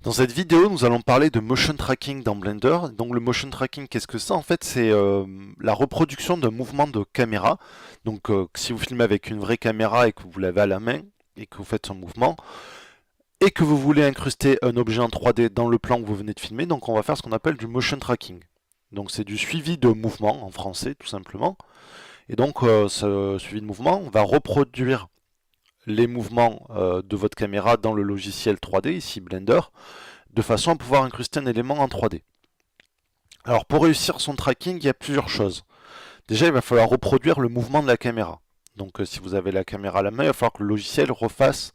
Dans cette vidéo, nous allons parler de motion tracking dans Blender. Donc le motion tracking, qu'est-ce que c'est? En fait, c'est la reproduction d'un mouvement de caméra. Donc si vous filmez avec une vraie caméra et que vous l'avez à la main et que vous faites un mouvement et que vous voulez incruster un objet en 3D dans le plan que vous venez de filmer, donc on va faire ce qu'on appelle du motion tracking. Donc c'est du suivi de mouvement en français tout simplement. Et donc ce suivi de mouvement va reproduire les mouvements de votre caméra dans le logiciel 3D, ici Blender, de façon à pouvoir incruster un élément en 3D. Alors pour réussir son tracking, il y a plusieurs choses. Déjà, il va falloir reproduire le mouvement de la caméra. Donc si vous avez la caméra à la main, il va falloir que le logiciel refasse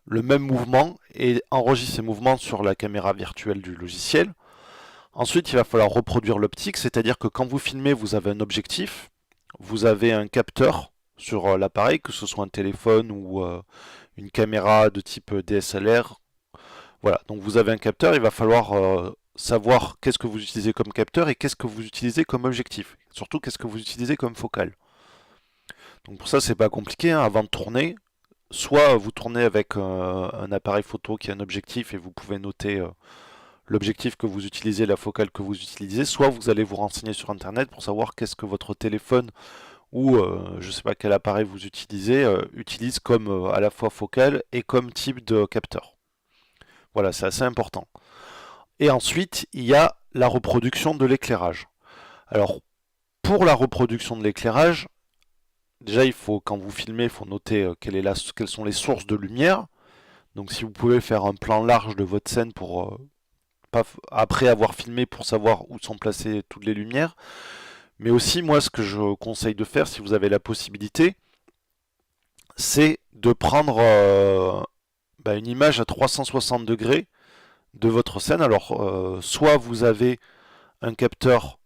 le même mouvement et enregistre ces mouvements sur la caméra virtuelle du logiciel. Ensuite, il va falloir reproduire l'optique, c'est-à-dire que quand vous filmez, vous avez un objectif, vous avez un capteur sur l'appareil, que ce soit un téléphone ou une caméra de type DSLR. Voilà, donc vous avez un capteur, il va falloir savoir qu'est-ce que vous utilisez comme capteur et qu'est-ce que vous utilisez comme objectif. Surtout, qu'est-ce que vous utilisez comme focale. Donc pour ça, c'est pas compliqué, hein. Avant de tourner, soit vous tournez avec un appareil photo qui a un objectif et vous pouvez noter l'objectif que vous utilisez, la focale que vous utilisez, soit vous allez vous renseigner sur internet pour savoir qu'est-ce que votre téléphone ou je ne sais pas quel appareil vous utilisez utilise comme à la fois focale et comme type de capteur. Voilà, c'est assez important. Et ensuite, il y a la reproduction de l'éclairage. Alors, pour la reproduction de l'éclairage, déjà, il faut, quand vous filmez, il faut noter quelles sont les sources de lumière. Donc, si vous pouvez faire un plan large de votre scène pour, après avoir filmé pour savoir où sont placées toutes les lumières. Mais aussi, moi, ce que je conseille de faire, si vous avez la possibilité, c'est de prendre une image à 360 degrés de votre scène. Alors, soit vous avez un capteur,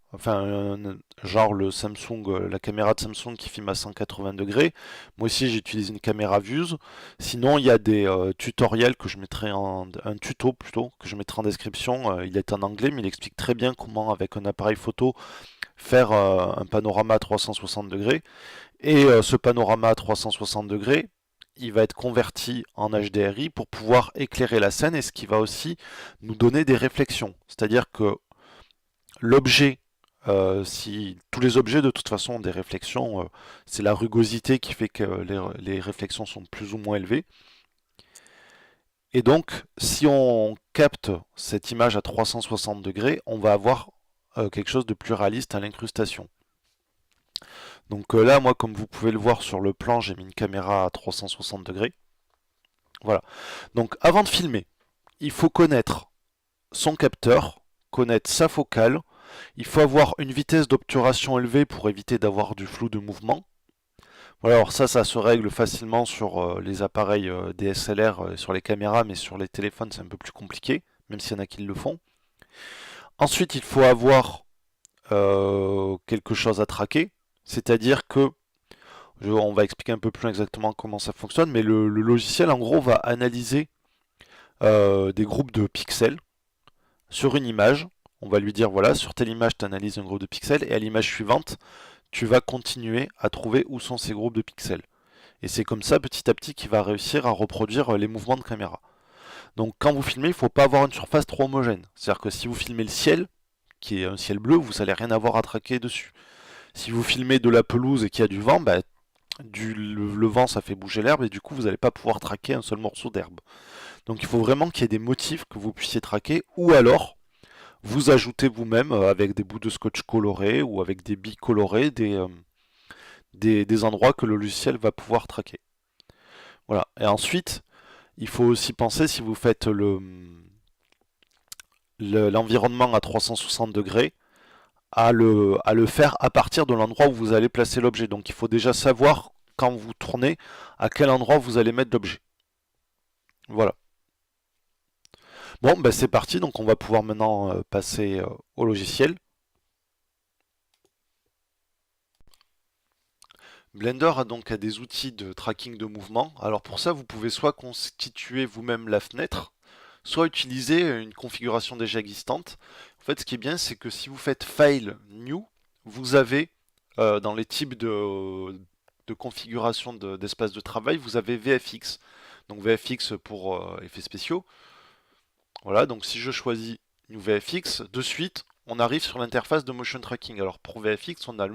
genre le Samsung, la caméra de Samsung qui filme à 180 degrés. Moi aussi j'utilise une caméra Vuse. Sinon il y a des tutoriels que je mettrai un tuto plutôt que je mettrai en description. Il est en anglais mais il explique très bien comment avec un appareil photo faire un panorama à 360 degrés. Et ce panorama à 360 degrés, il va être converti en HDRI pour pouvoir éclairer la scène et ce qui va aussi nous donner des réflexions. C'est-à-dire que l'objet, si tous les objets de toute façon ont des réflexions, c'est la rugosité qui fait que les réflexions sont plus ou moins élevées. Et donc, si on capte cette image à 360 degrés, on va avoir quelque chose de plus réaliste à l'incrustation. Donc là, moi, comme vous pouvez le voir sur le plan, j'ai mis une caméra à 360 degrés. Voilà. Donc, avant de filmer, il faut connaître son capteur, connaître sa focale. Il faut avoir une vitesse d'obturation élevée pour éviter d'avoir du flou de mouvement. Voilà, alors ça se règle facilement sur les appareils DSLR, sur les caméras, mais sur les téléphones c'est un peu plus compliqué, même s'il y en a qui le font. Ensuite, il faut avoir quelque chose à traquer, c'est-à-dire que, on va expliquer un peu plus exactement comment ça fonctionne, mais le logiciel en gros va analyser des groupes de pixels sur une image. On va lui dire, voilà, sur telle image, tu analyses un groupe de pixels, et à l'image suivante, tu vas continuer à trouver où sont ces groupes de pixels. Et c'est comme ça, petit à petit, qu'il va réussir à reproduire les mouvements de caméra. Donc quand vous filmez, il ne faut pas avoir une surface trop homogène. C'est-à-dire que si vous filmez le ciel, qui est un ciel bleu, vous n'allez rien avoir à traquer dessus. Si vous filmez de la pelouse et qu'il y a du vent, le vent ça fait bouger l'herbe et du coup vous n'allez pas pouvoir traquer un seul morceau d'herbe. Donc il faut vraiment qu'il y ait des motifs que vous puissiez traquer, ou alors vous ajoutez vous-même avec des bouts de scotch colorés ou avec des billes colorées des endroits que le logiciel va pouvoir traquer. Voilà. Et ensuite, il faut aussi penser si vous faites l'environnement à 360 degrés, à le faire à partir de l'endroit où vous allez placer l'objet. Donc il faut déjà savoir quand vous tournez à quel endroit vous allez mettre l'objet. Voilà. Bon, ben c'est parti. Donc on va pouvoir maintenant passer au logiciel. Blender a donc des outils de tracking de mouvement. Alors pour ça, vous pouvez soit constituer vous-même la fenêtre, soit utiliser une configuration déjà existante. En fait, ce qui est bien, c'est que si vous faites File, New, vous avez dans les types de configuration d'espace de travail, vous avez VFX. Donc VFX pour effets spéciaux. Voilà, donc si je choisis New VFX, de suite, on arrive sur l'interface de motion tracking. Alors pour VFX, on a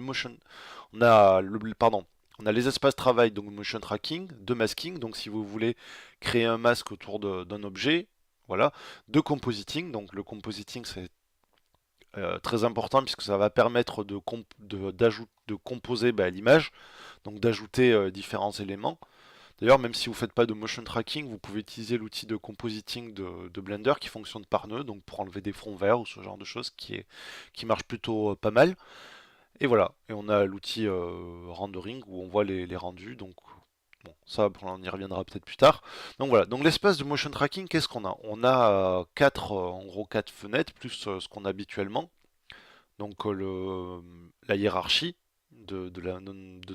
pardon, on a les espaces travail, donc motion tracking, de masking, donc si vous voulez créer un masque autour d'un objet, voilà, de compositing, donc le compositing c'est très important puisque ça va permettre de composer l'image, donc d'ajouter différents éléments. D'ailleurs, même si vous ne faites pas de motion tracking, vous pouvez utiliser l'outil de compositing de Blender qui fonctionne par nœud, donc pour enlever des fonds verts ou ce genre de choses qui marche plutôt pas mal. Et voilà, et on a l'outil rendering où on voit les rendus, donc bon, ça on y reviendra peut-être plus tard. Donc voilà, donc l'espace de motion tracking, qu'est-ce qu'on a? On a en gros quatre fenêtres plus ce qu'on a habituellement. Donc la hiérarchie de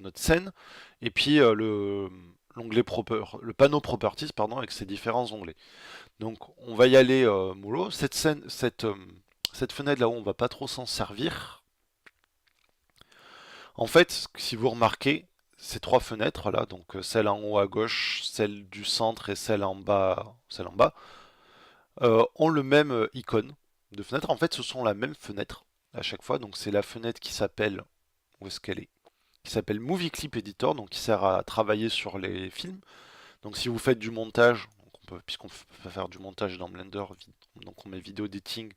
notre scène, et puis le panneau properties pardon, avec ses différents onglets. Donc on va y aller mollo. Cette fenêtre là-haut, on va pas trop s'en servir. En fait, si vous remarquez, ces trois fenêtres là, donc celle en haut à gauche, celle du centre et celle en bas, ont le même icône de fenêtre. En fait, ce sont la même fenêtre à chaque fois. Donc c'est la fenêtre qui s'appelle, où est-ce qu'elle est? Qui s'appelle Movie Clip Editor, donc qui sert à travailler sur les films. Donc si vous faites du montage, puisqu'on peut faire du montage dans Blender, donc on met vidéo editing,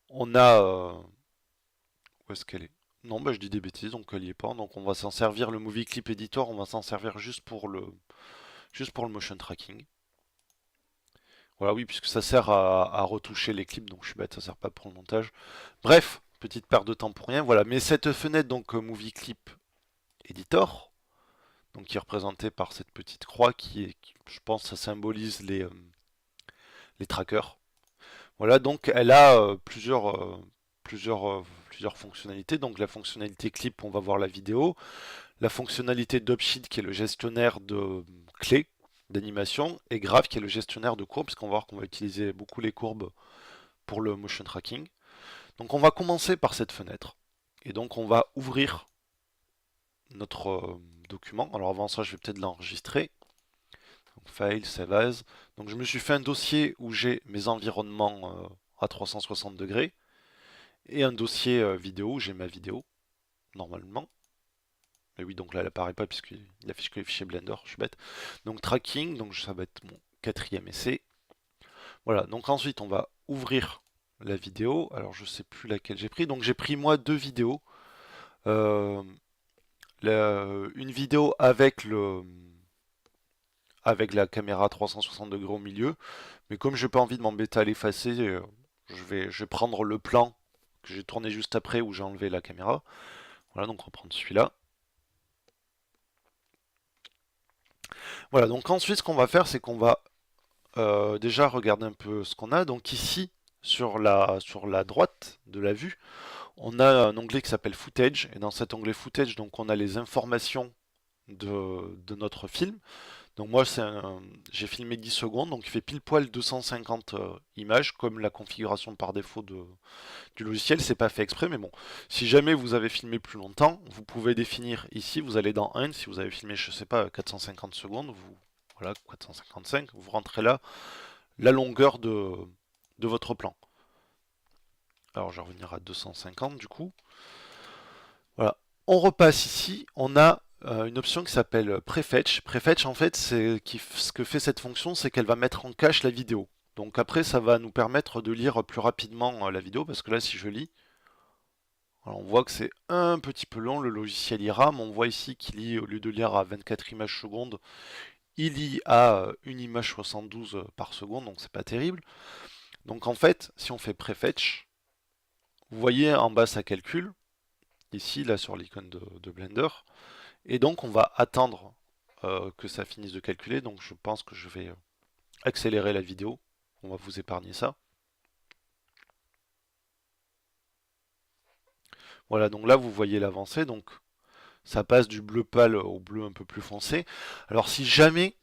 on a où est-ce qu'elle est? Non, je dis des bêtises, donc elle y est pas. Donc on va s'en servir, le Movie Clip Editor, on va s'en servir juste pour le motion tracking. Voilà, oui, puisque ça sert à retoucher les clips, donc je suis bête, ça sert pas pour le montage. Bref, petite perte de temps pour rien, voilà. Mais cette fenêtre, donc Movie Clip Editor, donc qui est représentée par cette petite croix je pense, ça symbolise les trackers. Voilà, donc elle a plusieurs fonctionnalités. Donc la fonctionnalité clip, on va voir la vidéo. La fonctionnalité d'Upsheet, qui est le gestionnaire de clés d'animation, et Graph, qui est le gestionnaire de courbes, puisqu'on va voir qu'on va utiliser beaucoup les courbes pour le motion tracking. Donc on va commencer par cette fenêtre. Et donc on va ouvrir notre document. Alors avant ça, je vais peut-être l'enregistrer. File, Save As. Donc je me suis fait un dossier où j'ai mes environnements à 360 degrés et un dossier vidéo où j'ai ma vidéo, normalement. Mais oui, donc là elle apparaît pas puisqu'il affiche que les fichiers Blender, je suis bête. Donc tracking, donc ça va être mon quatrième essai. Voilà, donc ensuite on va ouvrir la vidéo. Alors je sais plus laquelle j'ai pris. Donc j'ai pris moi deux vidéos. Euh, une vidéo avec la caméra 360 degrés au milieu. Mais comme j'ai pas envie de m'embêter à l'effacer, je vais prendre le plan que j'ai tourné juste après où j'ai enlevé la caméra. Voilà, donc on va prendre celui-là. Voilà, donc ensuite ce qu'on va faire, c'est qu'on va déjà regarder un peu ce qu'on a. Donc ici, sur la droite de la vue, on a un onglet qui s'appelle Footage. Et dans cet onglet Footage, donc on a les informations de notre film. Donc moi j'ai filmé 10 secondes, donc il fait pile poil 250 images, comme la configuration par défaut du logiciel, c'est pas fait exprès, mais bon. Si jamais vous avez filmé plus longtemps, vous pouvez définir ici, vous allez dans End, si vous avez filmé, je sais pas, 450 secondes, voilà, 455, vous rentrez là, la longueur de votre plan. Alors je vais revenir à 250 du coup. Voilà. On repasse ici, on a une option qui s'appelle Prefetch. Prefetch, en fait, ce que fait cette fonction, c'est qu'elle va mettre en cache la vidéo. Donc après, ça va nous permettre de lire plus rapidement la vidéo, parce que là, si je lis, alors on voit que c'est un petit peu long, le logiciel ira, mais on voit ici qu'il lit, au lieu de lire à 24 images secondes, il lit à une image 72 par seconde, donc c'est pas terrible. Donc en fait, si on fait Prefetch, vous voyez en bas ça calcule, ici, là sur l'icône de Blender, et donc on va attendre que ça finisse de calculer, donc je pense que je vais accélérer la vidéo, on va vous épargner ça. Voilà, donc là vous voyez l'avancée, donc ça passe du bleu pâle au bleu un peu plus foncé. Alors si jamais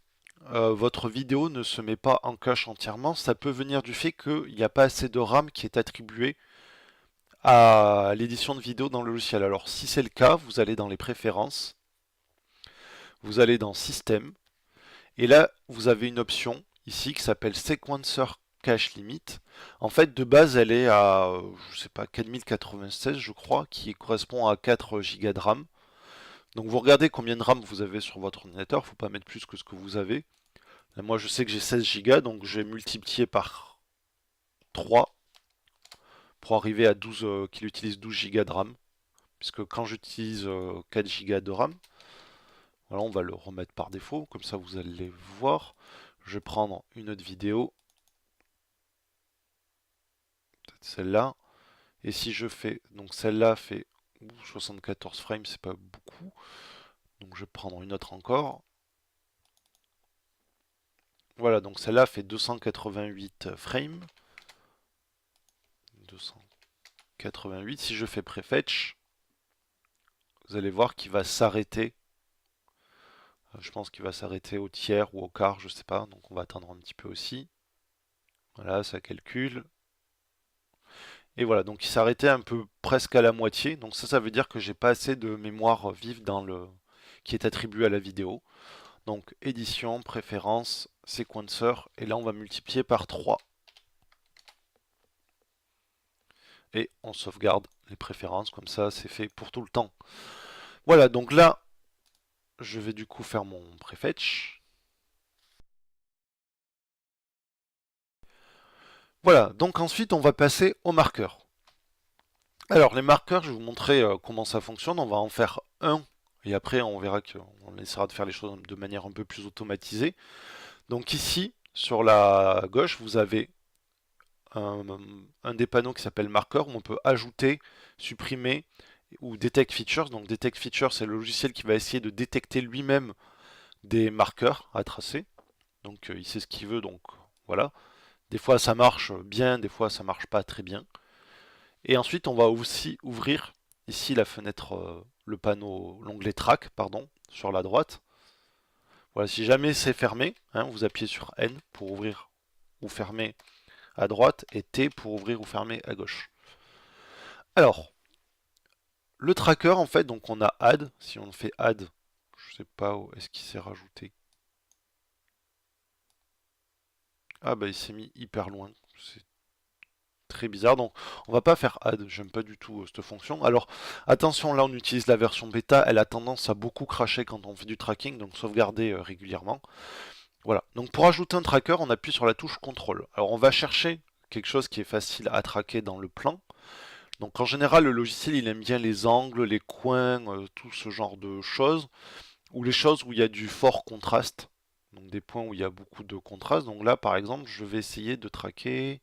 votre vidéo ne se met pas en cache entièrement, ça peut venir du fait qu'il n'y a pas assez de RAM qui est attribué à l'édition de vidéo dans le logiciel. Alors si c'est le cas, vous allez dans les préférences, vous allez dans Système, et là vous avez une option ici qui s'appelle Sequencer cache limit. En fait, de base, elle est à, je sais pas, 4096, je crois, qui correspond à 4 Go de RAM. Donc vous regardez combien de RAM vous avez sur votre ordinateur, faut pas mettre plus que ce que vous avez. Là, moi, je sais que j'ai 16 Go, donc je vais multiplier par 3 pour arriver à 12, qu'il utilise 12 Go de RAM. Puisque quand j'utilise 4 Go de RAM, voilà, on va le remettre par défaut, comme ça vous allez voir. Je vais prendre une autre vidéo, peut-être celle-là. Et si je fais, donc celle-là fait 74 frames, c'est pas beaucoup. Donc je vais prendre une autre encore. Voilà, donc celle-là fait 288 frames. 288. Si je fais prefetch, vous allez voir qu'il va s'arrêter. Je pense qu'il va s'arrêter au tiers ou au quart, je sais pas. Donc on va attendre un petit peu aussi. Voilà, ça calcule. Et voilà, donc il s'est arrêté un peu presque à la moitié. Donc ça veut dire que j'ai pas assez de mémoire vive dans le qui est attribuée à la vidéo. Donc édition, préférences, sequencer, et là on va multiplier par 3. Et on sauvegarde les préférences, comme ça c'est fait pour tout le temps. Voilà, donc là, je vais du coup faire mon prefetch. Voilà, donc ensuite on va passer aux marqueurs. Alors les marqueurs, je vais vous montrer comment ça fonctionne. On va en faire un, et après on verra qu'on essaiera de faire les choses de manière un peu plus automatisée. Donc ici, sur la gauche, vous avez un des panneaux qui s'appelle marqueur, où on peut ajouter, supprimer ou detect features. Donc detect features, c'est le logiciel qui va essayer de détecter lui-même des marqueurs à tracer. Donc il sait ce qu'il veut, donc voilà. Des fois ça marche bien, des fois ça marche pas très bien. Et ensuite on va aussi ouvrir ici la fenêtre, le panneau, l'onglet track, pardon, sur la droite. Voilà, si jamais c'est fermé, hein, vous appuyez sur N pour ouvrir ou fermer à droite et T pour ouvrir ou fermer à gauche. Alors, le tracker en fait, donc on a add, si on fait add, je sais pas où est-ce qu'il s'est rajouté. Ah bah il s'est mis hyper loin, c'est très bizarre, donc on va pas faire add, j'aime pas du tout cette fonction. Alors attention, là on utilise la version bêta, elle a tendance à beaucoup cracher quand on fait du tracking, donc sauvegarder régulièrement. Voilà, donc pour ajouter un tracker, on appuie sur la touche contrôle. Alors on va chercher quelque chose qui est facile à traquer dans le plan. Donc en général, le logiciel il aime bien les angles, les coins, tout ce genre de choses, ou les choses où il y a du fort contraste, donc des points où il y a beaucoup de contraste. Donc là par exemple, je vais essayer de traquer.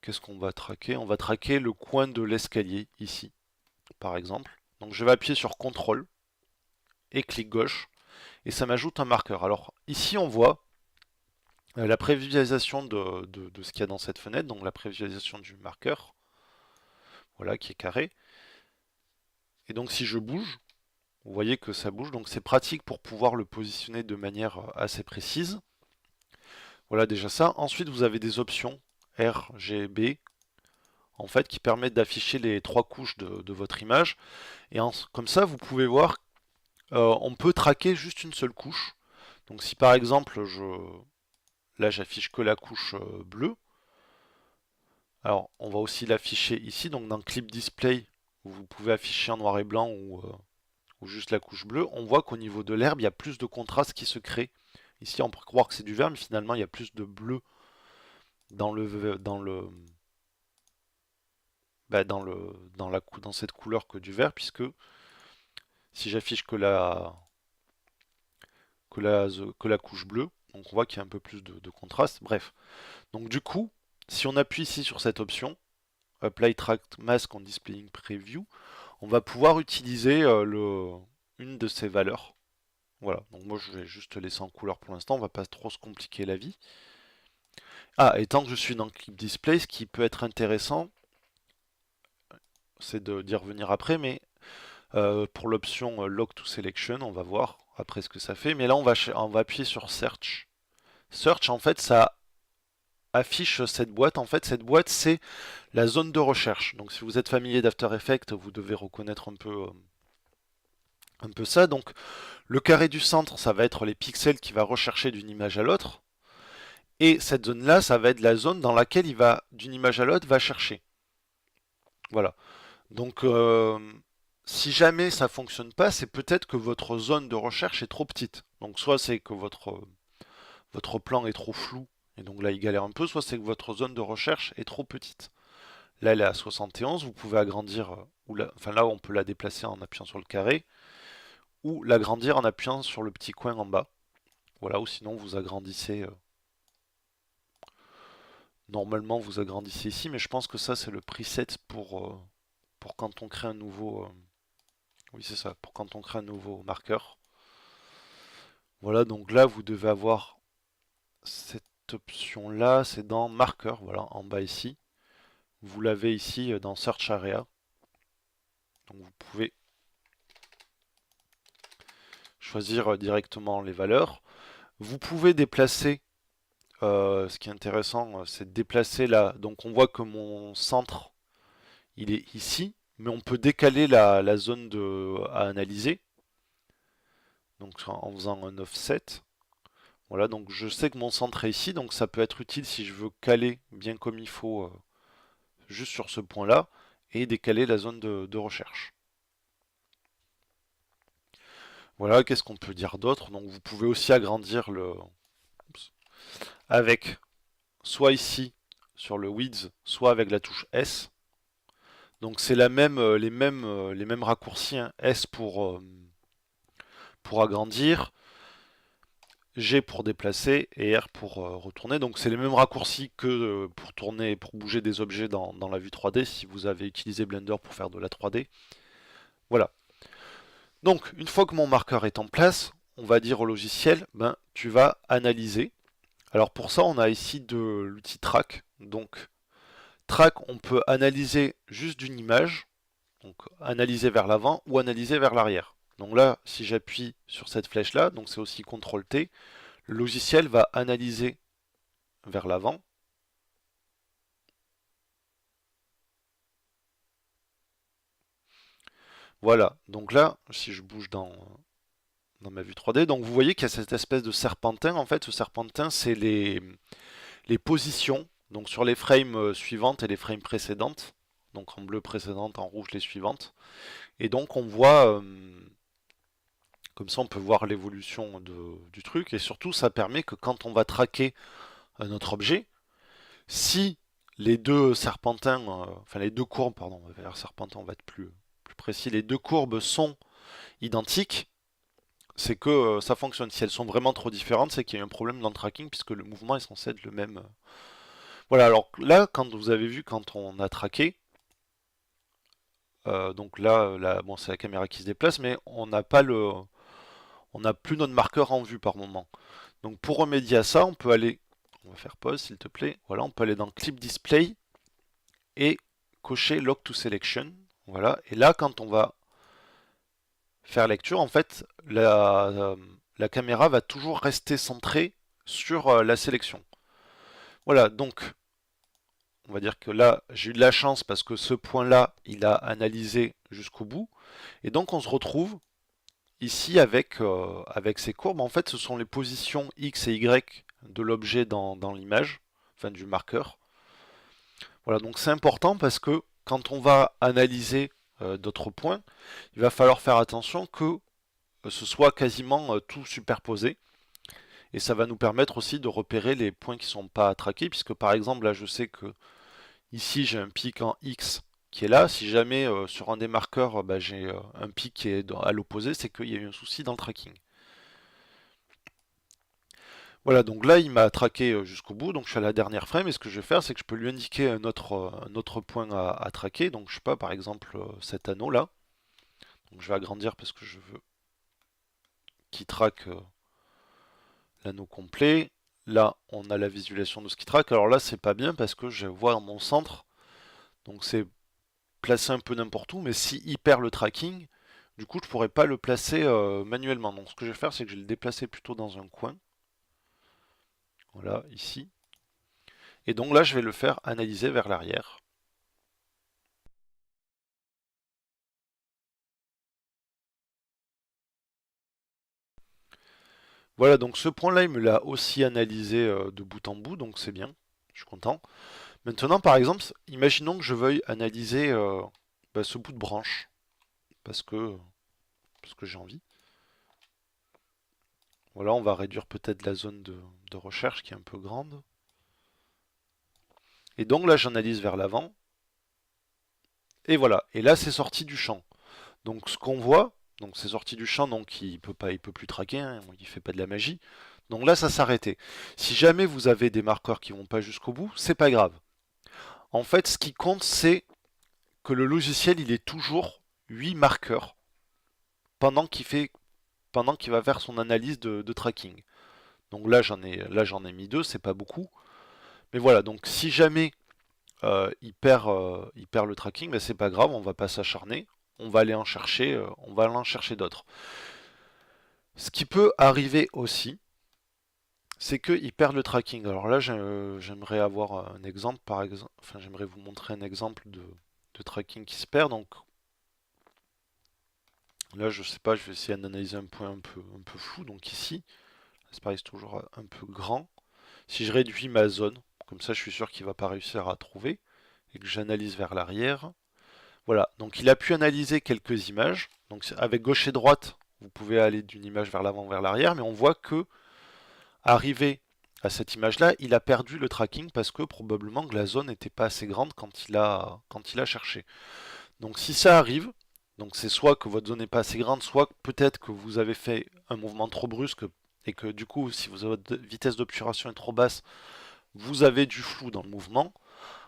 Qu'est-ce qu'on va traquer? On va traquer le coin de l'escalier ici, par exemple. Donc je vais appuyer sur CTRL et clic gauche, et ça m'ajoute un marqueur. Alors ici on voit la prévisualisation de ce qu'il y a dans cette fenêtre, donc la prévisualisation du marqueur, voilà, qui est carré. Et donc si je bouge, vous voyez que ça bouge, donc c'est pratique pour pouvoir le positionner de manière assez précise. Voilà déjà ça. Ensuite vous avez des options R, G, B, en fait, qui permettent d'afficher les 3 couches de votre image. Et comme ça, vous pouvez voir, on peut traquer juste une seule couche. Donc si par exemple, là j'affiche que la couche bleue, alors on va aussi l'afficher ici, donc dans Clip Display, où vous pouvez afficher en noir et blanc ou juste la couche bleue, on voit qu'au niveau de l'herbe, il y a plus de contraste qui se crée. Ici, on pourrait croire que c'est du vert, mais finalement, il y a plus de bleu dans cette couleur que du vert, puisque si j'affiche que la couche bleue, donc on voit qu'il y a un peu plus de contraste. Bref, donc du coup, si on appuie ici sur cette option, Apply Track Mask on Displaying Preview, on va pouvoir utiliser une de ces valeurs. Voilà, donc moi je vais juste laisser en couleur pour l'instant, on va pas trop se compliquer la vie. Ah, et tant que je suis dans Clip Display, ce qui peut être intéressant, c'est d'y revenir après, mais pour l'option Lock to Selection, on va voir après ce que ça fait. Mais là, on va appuyer sur Search. Search, en fait, ça affiche cette boîte. En fait, cette boîte, c'est la zone de recherche. Donc, si vous êtes familier d'After Effects, vous devez reconnaître un peu ça. Donc, le carré du centre, ça va être les pixels qui va rechercher d'une image à l'autre. Et cette zone-là, ça va être la zone dans laquelle il va, d'une image à l'autre, va chercher. Voilà. Donc, si jamais ça fonctionne pas, c'est peut-être que votre zone de recherche est trop petite. Donc, soit c'est que votre plan est trop flou, et donc là il galère un peu, soit c'est que votre zone de recherche est trop petite. Là elle est à 71, vous pouvez agrandir, enfin là on peut la déplacer en appuyant sur le carré, ou l'agrandir en appuyant sur le petit coin en bas. Voilà, ou sinon vous agrandissez, normalement vous agrandissez ici, mais je pense que ça c'est le preset pour quand on crée un nouveau, oui c'est ça, pour quand on crée un nouveau marqueur. Voilà, donc là vous devez avoir cette option là, c'est dans marqueur, voilà, en bas ici. Vous l'avez ici dans Search Area. Donc vous pouvez choisir directement les valeurs. Vous pouvez déplacer, ce qui est intéressant, c'est de déplacer là. Donc on voit que mon centre, il est ici, mais on peut décaler la zone à analyser. Donc en faisant un offset. Voilà, donc je sais que mon centre est ici, donc ça peut être utile si je veux caler bien comme il faut, juste sur ce point-là, et décaler la zone de recherche. Voilà, qu'est-ce qu'on peut dire d'autre? Donc vous pouvez aussi agrandir avec soit ici sur le width, soit avec la touche S. Donc c'est les mêmes raccourcis, hein. S pour agrandir, G pour déplacer et R pour retourner. Donc c'est les mêmes raccourcis que pour tourner, pour bouger des objets dans la vue 3D si vous avez utilisé Blender pour faire de la 3D. Voilà. Donc une fois que mon marqueur est en place, on va dire au logiciel, ben tu vas analyser. Alors pour ça, on a ici l'outil track. Donc track, on peut analyser juste d'une image, donc analyser vers l'avant ou analyser vers l'arrière. Donc là, si j'appuie sur cette flèche-là, donc c'est aussi CTRL-T, le logiciel va analyser vers l'avant. Voilà, donc là, si je bouge dans ma vue 3D, donc vous voyez qu'il y a cette espèce de serpentin. En fait, ce serpentin, c'est les positions, donc sur les frames suivantes et les frames précédentes. Donc en bleu précédente, en rouge les suivantes. Et donc on voit, comme ça on peut voir l'évolution du truc, et surtout ça permet que quand on va traquer notre objet, si les deux serpentins, enfin les deux courbes, pardon, vers serpentin on va être plus précis, les deux courbes sont identiques, c'est que ça fonctionne. Si elles sont vraiment trop différentes, c'est qu'il y a un problème dans le tracking puisque le mouvement est censé être le même. Voilà, alors là, quand vous avez vu, quand on a traqué, donc là, bon, c'est la caméra qui se déplace, mais on n'a plus notre marqueur en vue par moment. Donc pour remédier à ça, on va faire pause s'il te plaît. Voilà, on peut aller dans Clip Display et cocher Lock to Selection. Voilà, et là, quand on va faire lecture, en fait, la caméra va toujours rester centrée sur la sélection. Voilà, donc on va dire que là, j'ai eu de la chance parce que ce point-là, il a analysé jusqu'au bout. Et donc on se retrouve ici avec ces courbes. En fait, ce sont les positions X et Y de l'objet dans l'image, enfin du marqueur. Voilà, donc c'est important parce que quand on va analyser d'autres points, il va falloir faire attention que ce soit quasiment tout superposé. Et ça va nous permettre aussi de repérer les points qui ne sont pas traqués, puisque par exemple là je sais que ici j'ai un pic en X qui est là. Si jamais sur un des marqueurs bah, j'ai un pic qui est à l'opposé, c'est qu'il y a eu un souci dans le tracking. Voilà, donc là il m'a traqué jusqu'au bout, donc je suis à la dernière frame, et ce que je vais faire, c'est que je peux lui indiquer un autre point à traquer, donc je sais pas, par exemple cet anneau là. Donc je vais agrandir parce que je veux qu'il traque l'anneau complet. Là, on a la visualisation de ce qui traque. Alors là, c'est pas bien parce que je vois mon centre. Donc c'est placé un peu n'importe où, mais si il perd le tracking, du coup, je pourrais pas le placer manuellement. Donc ce que je vais faire, c'est que je vais le déplacer plutôt dans un coin. Voilà, ici. Et donc là, je vais le faire analyser vers l'arrière. Voilà, donc ce point-là, il me l'a aussi analysé de bout en bout, donc c'est bien, je suis content. Maintenant, par exemple, imaginons que je veuille analyser ce bout de branche, parce que, parce que j'ai envie. Voilà, on va réduire peut-être la zone de recherche qui est un peu grande. Et donc là, j'analyse vers l'avant. Et voilà, et là, c'est sorti du champ. Donc ce qu'on voit, donc c'est sorti du champ, donc il peut plus traquer, hein, il fait pas de la magie. Donc là, ça s'arrêtait. Si jamais vous avez des marqueurs qui vont pas jusqu'au bout, c'est pas grave. En fait, ce qui compte, c'est que le logiciel, il est toujours 8 marqueurs pendant qu'il fait, pendant qu'il va faire son analyse de tracking. Donc là, j'en ai mis deux, c'est pas beaucoup. Mais voilà, donc si jamais il perd le tracking, ben c'est pas grave, on va pas s'acharner. On va aller en chercher, on va aller en chercher d'autres. Ce qui peut arriver aussi, c'est qu'il perd le tracking. Alors là, j'aimerais avoir un exemple, par exemple, enfin, j'aimerais vous montrer un exemple de tracking qui se perd. Donc là, je sais pas, je vais essayer d'analyser un point un peu flou. Donc ici, c'est toujours un peu grand. Si je réduis ma zone, comme ça, je suis sûr qu'il va pas réussir à trouver et que j'analyse vers l'arrière. Voilà, donc il a pu analyser quelques images. Donc avec gauche et droite, vous pouvez aller d'une image vers l'avant, vers l'arrière, mais on voit que arrivé à cette image-là, il a perdu le tracking parce que probablement que la zone n'était pas assez grande quand il a cherché. Donc si ça arrive, donc c'est soit que votre zone n'est pas assez grande, soit peut-être que vous avez fait un mouvement trop brusque et que du coup, si votre vitesse d'obturation est trop basse, vous avez du flou dans le mouvement.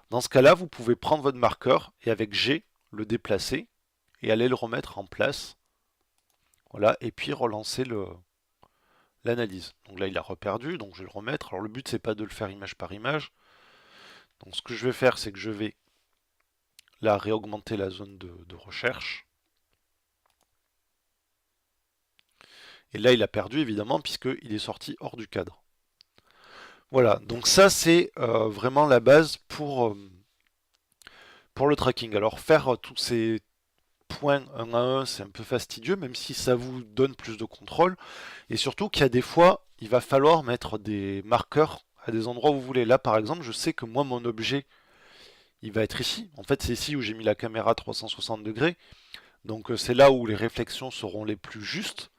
Dans ce cas-là, vous pouvez prendre votre marqueur et avec G, le déplacer et aller le remettre en place. Voilà, et puis relancer l'analyse. Donc là, il a reperdu, donc je vais le remettre. Alors le but, c'est pas de le faire image par image. Donc ce que je vais faire, c'est que je vais là réaugmenter la zone de recherche. Et là, il a perdu évidemment puisqu'il est sorti hors du cadre. Voilà, donc ça c'est vraiment la base pour le tracking. Alors faire tous ces points un à un, c'est un peu fastidieux, même si ça vous donne plus de contrôle. Et surtout qu'il y a des fois, il va falloir mettre des marqueurs à des endroits où vous voulez. Là par exemple, je sais que moi mon objet, il va être ici. En fait, c'est ici où j'ai mis la caméra 360 degrés. Donc c'est là où les réflexions seront les plus justes.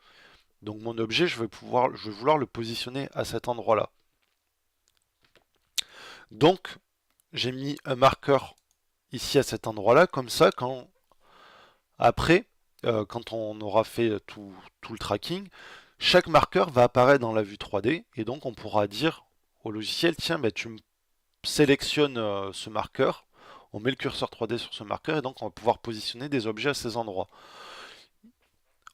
Donc mon objet, je vais vouloir le positionner à cet endroit-là. Donc j'ai mis un marqueur ici à cet endroit-là, comme ça, quand après, quand on aura fait tout le tracking, chaque marqueur va apparaître dans la vue 3D et donc on pourra dire au logiciel, tiens, bah, tu me sélectionnes ce marqueur, on met le curseur 3D sur ce marqueur et donc on va pouvoir positionner des objets à ces endroits.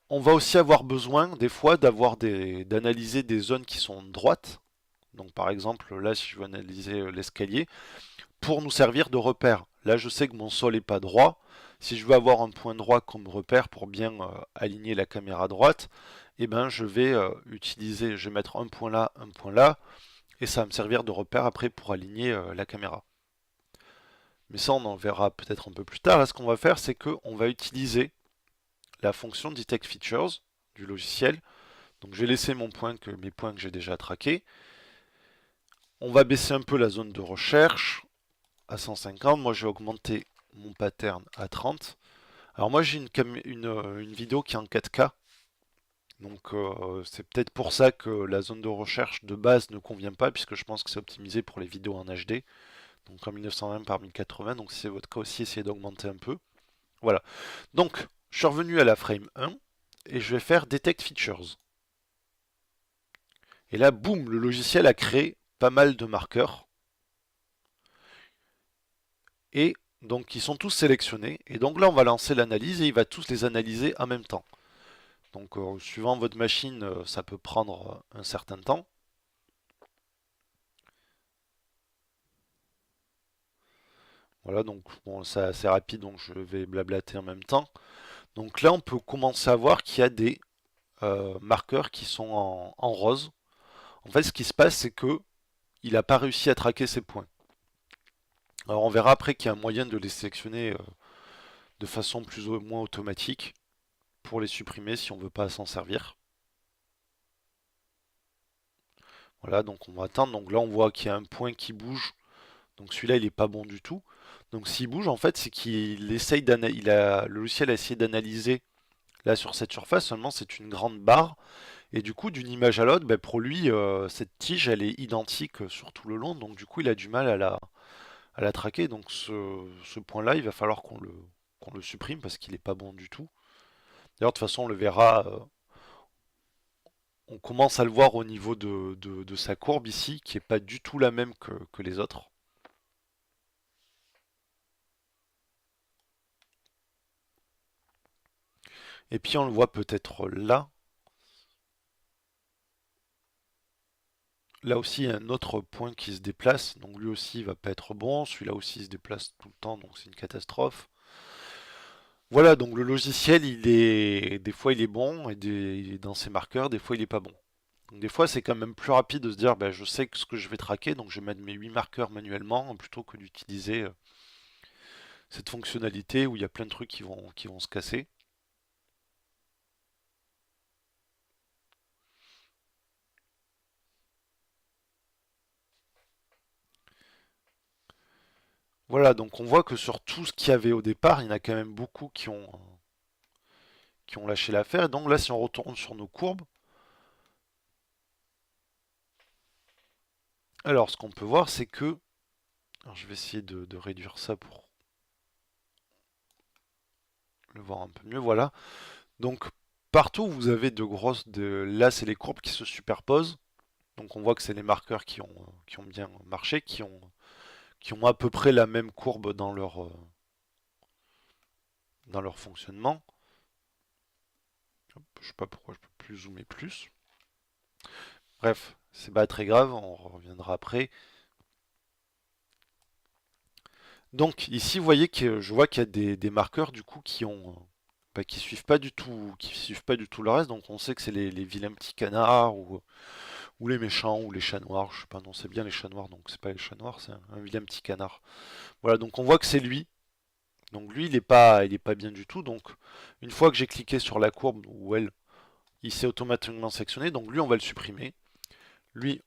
On va aussi avoir besoin des fois d'analyser des zones qui sont droites. Donc par exemple, là si je veux analyser l'escalier, pour nous servir de repère. Là je sais que mon sol n'est pas droit. Si je veux avoir un point droit comme repère pour bien aligner la caméra droite, eh ben, je vais mettre un point là, et ça va me servir de repère après pour aligner la caméra. Mais ça on en verra peut-être un peu plus tard. Là ce qu'on va faire c'est qu'on va utiliser la fonction Detect Features du logiciel. Donc je vais laisser mes points que j'ai déjà traqués. On va baisser un peu la zone de recherche à 150. Moi, je vais augmenter mon pattern à 30. Alors moi, j'ai une vidéo qui est en 4K. Donc c'est peut-être pour ça que la zone de recherche de base ne convient pas, puisque je pense que c'est optimisé pour les vidéos en HD. Donc en 1920 par 1080. Donc si c'est votre cas aussi, essayez d'augmenter un peu. Voilà. Donc, je suis revenu à la frame 1 et je vais faire Detect Features. Et là, boum, le logiciel a créé pas mal de marqueurs. Et donc ils sont tous sélectionnés. Et donc là, on va lancer l'analyse et il va tous les analyser en même temps. Donc suivant votre machine, ça peut prendre un certain temps. Voilà, donc bon, c'est assez rapide, donc je vais blablater en même temps. Donc là, on peut commencer à voir qu'il y a des marqueurs qui sont en rose. En fait, ce qui se passe, c'est que il n'a pas réussi à traquer ses points. Alors on verra après qu'il y a un moyen de les sélectionner de façon plus ou moins automatique pour les supprimer si on ne veut pas s'en servir. Voilà, donc on va attendre. Donc là, on voit qu'il y a un point qui bouge. Donc celui-là, il est pas bon du tout. Donc s'il bouge, en fait, c'est qu'il essaye le logiciel a essayé d'analyser là sur cette surface. Seulement, c'est une grande barre. Et du coup, d'une image à l'autre, ben, pour lui, cette tige, elle est identique sur tout le long. Donc du coup, il a du mal à la traquer. Donc ce point-là, il va falloir qu'on le supprime parce qu'il est pas bon du tout. D'ailleurs, de toute façon, on le verra. On commence à le voir au niveau de sa courbe ici, qui est pas du tout la même que les autres. Et puis on le voit peut-être là. Là aussi, il y a un autre point qui se déplace. Donc lui aussi, il va pas être bon. Celui-là aussi il se déplace tout le temps, donc c'est une catastrophe. Voilà, donc le logiciel, des fois il est bon et dans ses marqueurs, des fois il est pas bon. Donc des fois, c'est quand même plus rapide de se dire, ben, je sais ce que je vais traquer, donc je vais mettre mes 8 marqueurs manuellement plutôt que d'utiliser cette fonctionnalité où il y a plein de trucs qui vont se casser. Voilà, donc on voit que sur tout ce qu'il y avait au départ, il y en a quand même beaucoup qui ont lâché l'affaire. Et donc là, si on retourne sur nos courbes, alors ce qu'on peut voir, c'est que... Alors je vais essayer de réduire ça pour le voir un peu mieux. Voilà. Donc partout, vous avez là, c'est les courbes qui se superposent. Donc on voit que c'est les marqueurs qui ont bien marché, qui ont à peu près la même courbe dans leur fonctionnement. Je sais pas pourquoi je peux plus zoomer plus. Bref, c'est pas très grave, on reviendra après. Donc ici, vous voyez que je vois qu'il y a des marqueurs du coup qui suivent pas du tout le reste. Donc on sait que c'est les vilains petits canards ou les méchants ou les chats noirs. Je sais pas, non, c'est bien les chats noirs, donc c'est pas les chats noirs, c'est un vilain petit canard. Voilà, donc on voit que c'est lui. Donc lui, il est pas bien du tout. Donc une fois que j'ai cliqué sur la courbe où il s'est automatiquement sectionné. Donc lui, on va le supprimer. Lui,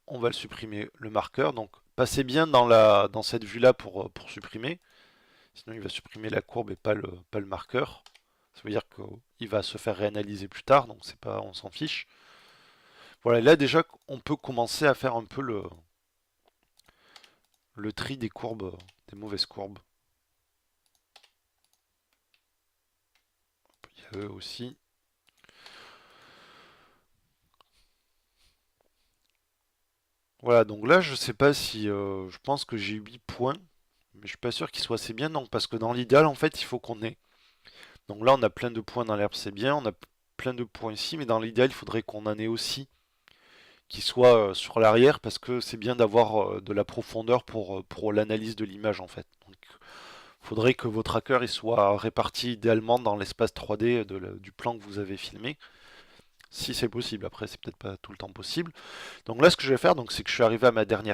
on va le supprimer le marqueur. Donc passez bien dans cette vue-là pour supprimer. Sinon, il va supprimer la courbe et pas le marqueur. Ça veut dire qu'il va se faire réanalyser plus tard, donc c'est pas, on s'en fiche. Voilà, là déjà, on peut commencer à faire un peu le tri des courbes, des mauvaises courbes. Il y a eux aussi. Voilà, donc là, je sais pas si... je pense que j'ai 8 points, mais je suis pas sûr qu'ils soient assez bien. Non, parce que dans l'idéal, en fait, il faut qu'on ait... Donc là, on a plein de points dans l'herbe, c'est bien. On a plein de points ici, mais dans l'idéal, il faudrait qu'on en ait aussi qui soit sur l'arrière parce que c'est bien d'avoir de la profondeur pour l'analyse de l'image en fait. Donc, il faudrait que vos trackers ils soient répartis idéalement dans l'espace 3D du plan que vous avez filmé. Si c'est possible, après c'est peut-être pas tout le temps possible. Donc là ce que je vais faire, donc, c'est que je suis arrivé à ma dernière